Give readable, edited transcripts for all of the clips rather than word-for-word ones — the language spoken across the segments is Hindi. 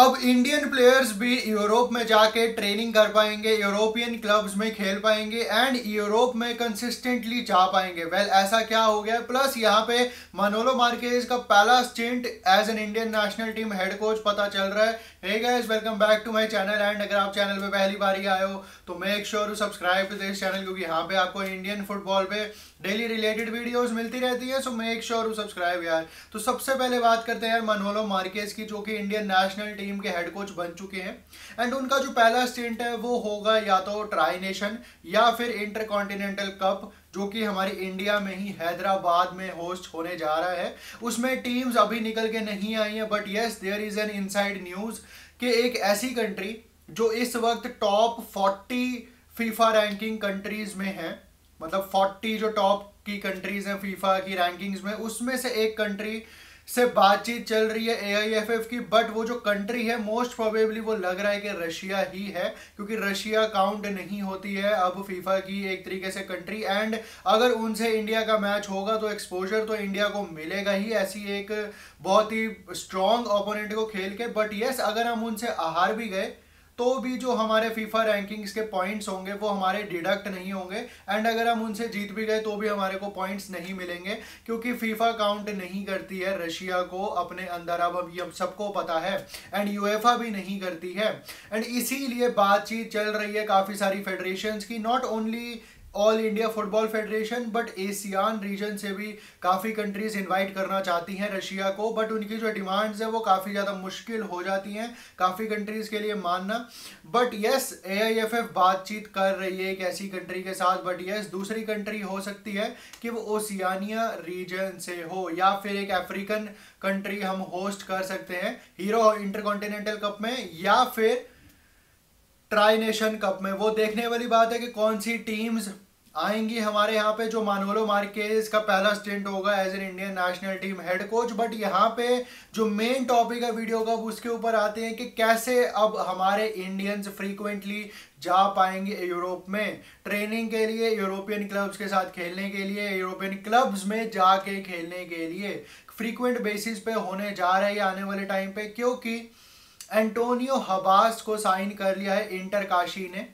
अब इंडियन प्लेयर्स भी यूरोप में जाके ट्रेनिंग कर पाएंगे, यूरोपियन क्लब्स में खेल पाएंगे एंड यूरोप में कंसिस्टेंटली जा पाएंगे। ऐसा क्या हो गया, प्लस यहाँ पे मानोलो मार्केज का पहला stint as an Indian national team head coach पता चल रहा है। Hey guys, welcome back to my channel and अगर आप चैनल पे पहली बार ही आए हो तो make sure to subscribe to this channel, क्योंकि यहाँ पे आपको इंडियन फुटबॉल पे डेली रिलेटेड वीडियोस मिलती रहती है। So make sure to subscribe यार। तो सबसे पहले बात करते हैं यार मानोलो मार्केज की, जो कि इंडियन नेशनल टीम के हेड कोच बन चुके हैं एंड उनका जो पहला स्टिंट है वो होगा या तो ट्राई नेशन या फिर इंटर कॉन्टिनेंटल कप, जो कि हमारी इंडिया में ही हैदराबाद में होस्ट होने जा रहा है। उसमें टीम्स अभी निकल के नहीं आई हैं, but yes there is an inside news कि एक ऐसी कंट्री जो इस वक्त टॉप 40 फीफा रैंकिंग कंट्रीज में है, मतलब 40 जो टॉप की कंट्रीज हैं फीफा की रैंकिंग्स में, उसमें से एक कंट्री से बातचीत चल रही है एआईएफएफ की। बट वो जो कंट्री है मोस्ट प्रोबेबली वो लग रहा है कि रशिया ही है, क्योंकि रशिया काउंट नहीं होती है अब फीफा की एक तरीके से कंट्री। एंड अगर उनसे इंडिया का मैच होगा तो एक्सपोजर तो इंडिया को मिलेगा ही, ऐसी एक बहुत ही स्ट्रॉन्ग ओपोनेंट को खेल के। बट यस, अगर हम उनसे हार भी गए तो भी जो हमारे फीफा रैंकिंग्स के पॉइंट्स होंगे वो हमारे डिडक्ट नहीं होंगे एंड अगर हम उनसे जीत भी गए तो भी हमारे को पॉइंट्स नहीं मिलेंगे, क्योंकि फीफा काउंट नहीं करती है रशिया को अपने अंदर। अब ये सबको पता है एंड यूएफए भी नहीं करती है एंड इसीलिए बातचीत चल रही है काफ़ी सारी फेडरेशंस की, not only All India Football Federation but Asian region से भी काफ़ी कंट्रीज इनवाइट करना चाहती हैं रशिया को। बट उनकी जो डिमांड्स है वो काफ़ी ज़्यादा मुश्किल हो जाती हैं काफ़ी कंट्रीज के लिए मानना। बट यस, एआईएफएफ बातचीत कर रही है एक ऐसी कंट्री के साथ। बट यस, दूसरी कंट्री हो सकती है कि वो ओशियानिया रीजन से हो या फिर एक अफ्रीकन कंट्री हम होस्ट कर सकते हैं हीरो इंटरकॉन्टिनेंटल कप में या फिर ट्राई नेशन कप में। वो देखने वाली बात है कि कौन सी टीम्स आएंगी हमारे यहाँ पे। जो मानोलो मार्केज का पहला स्टिंट होगा as an Indian national team head coach. But यहाँ पे जो मेन टॉपिक है वीडियो का उसके ऊपर आते हैं कि कैसे अब हमारे इंडियंस फ्रीक्वेंटली जा पाएंगे यूरोप में ट्रेनिंग के लिए, यूरोपियन क्लब्स के साथ खेलने के लिए, यूरोपियन क्लब्स में जाके खेलने के लिए फ्रीक्वेंट बेसिस पे होने जा रहा है आने वाले टाइम पे, क्योंकि एंटोनियो हबास को साइन कर लिया है इंटर काशी ने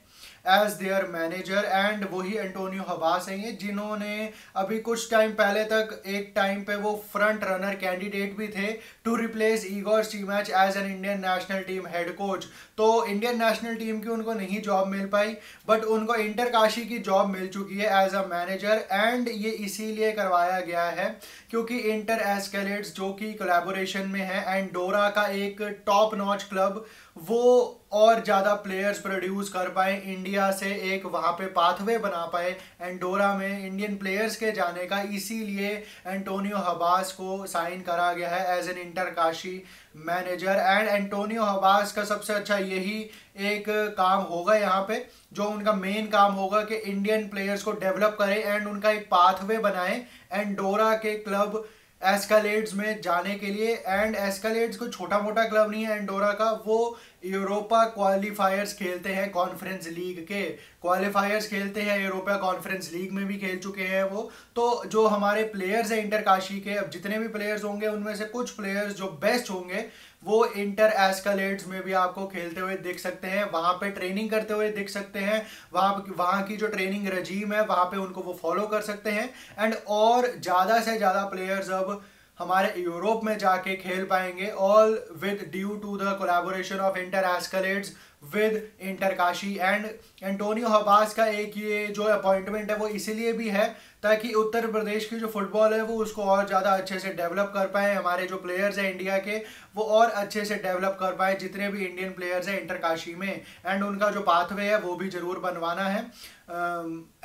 एज देयर मैनेजर। एंड वही एंटोनियो हबास हैं ये जिन्होंने अभी कुछ टाइम पहले तक एक टाइम पे वो फ्रंट रनर कैंडिडेट भी थे to replace Igor Stimac as an Indian national team head coach. तो इंडियन नेशनल टीम की उनको नहीं जॉब मिल पाई बट उनको इंटर काशी की जॉब मिल चुकी है एज अ मैनेजर। एंड ये इसीलिए करवाया गया है क्योंकि इंटर एस्केलेट्स जो कि कोलैबोरेशन में है एंडोरा का एक टॉप नॉच क्लब, वो और ज़्यादा प्लेयर्स प्रोड्यूस कर पाए इंडिया से, एक वहाँ पे पाथवे बना पाए एंडोरा में इंडियन प्लेयर्स के जाने का। इसीलिए एंटोनियो हबास को साइन करा गया है as an Inter Kashi manager. And Antonio Habas का सबसे अच्छा यही एक काम होगा यहाँ पे, जो उनका मेन काम होगा कि इंडियन प्लेयर्स को डेवलप करें एंड उनका एक पाथवे बनाए एंडोरा के क्लब एस्कालेड्स में जाने के लिए। एंड एस्कालेड्स कोई छोटा मोटा क्लब नहीं है एंडोरा का, वो यूरोपा क्वालिफायर्स खेलते हैं, कॉन्फ्रेंस लीग के क्वालिफायर्स खेलते हैं, यूरोपा कॉन्फ्रेंस लीग में भी खेल चुके हैं वो। तो जो हमारे प्लेयर्स हैं इंटर काशी के, अब जितने भी प्लेयर्स होंगे उनमें से कुछ प्लेयर्स जो बेस्ट होंगे वो इंटर एस्कालेड्स में भी आपको खेलते हुए दिख सकते हैं, वहाँ पे ट्रेनिंग करते हुए दिख सकते हैं। वहाँ की जो ट्रेनिंग रजीम है वहाँ पे उनको वो फॉलो कर सकते हैं एंड और ज़्यादा से ज़्यादा प्लेयर्स अब हमारे यूरोप में जाके खेल पाएंगे, all with due to the collaboration of Inter एस्केलेट्स with Inter Kashi. And Antonio Habas का एक ये जो अपॉइंटमेंट है वो इसीलिए भी है ताकि उत्तर प्रदेश की जो फुटबॉल है वो उसको और ज़्यादा अच्छे से डेवलप कर पाए, हमारे जो प्लेयर्स हैं इंडिया के वो और अच्छे से डेवलप कर पाए, जितने भी इंडियन प्लेयर्स हैं इंटर काशी में। एंड उनका जो पाथवे है वो भी ज़रूर बनवाना है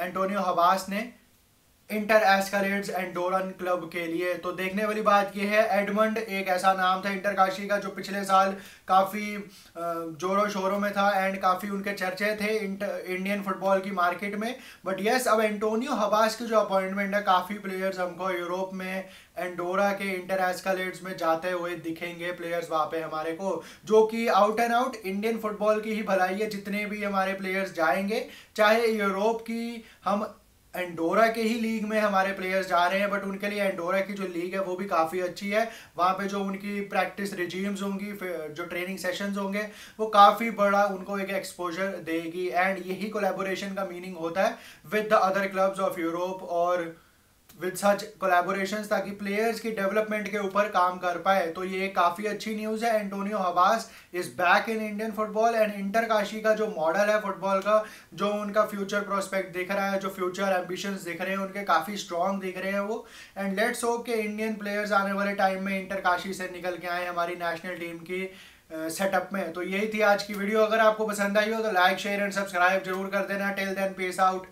एंटोनियो हबास ने इंटर एस्कालेड्स एंडोरन क्लब के लिए। तो देखने वाली बात यह है, एडमंड एक ऐसा नाम था इंटर काशी का जो पिछले साल काफ़ी जोरों शोरों में था एंड काफ़ी उनके चर्चे थे इंडियन फुटबॉल की मार्केट में। बट यस, अब एंटोनियो हबास की जो अपॉइंटमेंट है, काफ़ी प्लेयर्स हमको यूरोप में एंडोरा के इंटर एस्कालेड्स में जाते हुए दिखेंगे प्लेयर्स वहाँ पे हमारे को, जो कि out and out Indian football की ही भलाई है। जितने भी हमारे प्लेयर्स जाएंगे, चाहे यूरोप की हम एंडोरा के ही लीग में हमारे प्लेयर्स जा रहे हैं, बट उनके लिए एंडोरा की जो लीग है वो भी काफ़ी अच्छी है। वहाँ पे जो उनकी प्रैक्टिस रिजीम्स होंगी, जो ट्रेनिंग सेशंस होंगे, वो काफ़ी बड़ा उनको एक एक्सपोजर देगी। एंड यही कोलैबोरेशन का मीनिंग होता है with the other clubs of Europe और विद सच कोलैबोरेशंस, ताकि प्लेयर्स की डेवलपमेंट के ऊपर काम कर पाए। तो ये काफ़ी अच्छी न्यूज़ है। Antonio Habas is back in Indian football and Inter Kashi का जो मॉडल है फुटबॉल का, जो उनका फ्यूचर प्रोस्पेक्ट दिख रहा है, जो फ्यूचर एम्बिशंस दिख रहे हैं उनके, काफ़ी स्ट्रॉन्ग दिख रहे हैं वो। एंड लेट्स होप के इंडियन प्लेयर्स आने वाले टाइम में इंटर काशी से निकल के आए हमारी नेशनल टीम की सेटअप में। तो यही थी आज की वीडियो। अगर आपको पसंद आई हो तो लाइक शेयर एंड सब्सक्राइब जरूर कर देना। Till then peace out.